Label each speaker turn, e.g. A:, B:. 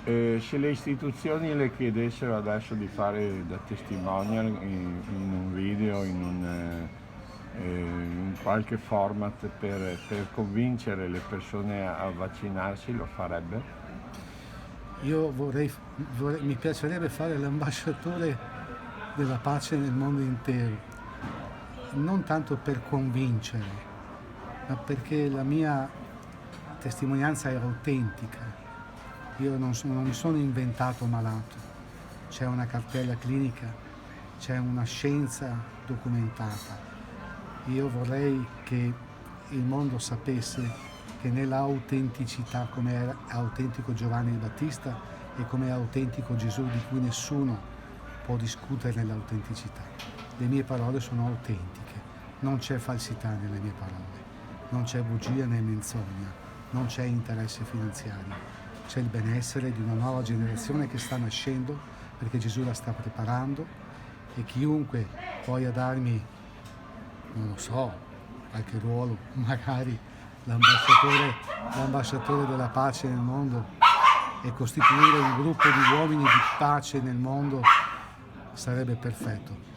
A: Se le istituzioni le chiedessero adesso di fare da testimonial in un video, in qualche format per convincere le persone a vaccinarsi, lo farebbe?
B: Io mi piacerebbe fare l'ambasciatore della pace nel mondo intero, non tanto per convincere, ma perché la mia testimonianza è autentica. Io non mi sono inventato malato, c'è una cartella clinica, c'è una scienza documentata. Io vorrei che il mondo sapesse che nell'autenticità, come era autentico Giovanni il Battista e come è autentico Gesù, di cui nessuno può discutere nell'autenticità. Le mie parole sono autentiche, non c'è falsità nelle mie parole, non c'è bugia né menzogna, non c'è interesse finanziario, c'è il benessere di una nuova generazione che sta nascendo perché Gesù la sta preparando, e chiunque voglia darmi, non lo so, qualche ruolo, magari l'ambasciatore della pace nel mondo, e costituire un gruppo di uomini di pace nel mondo, sarebbe perfetto.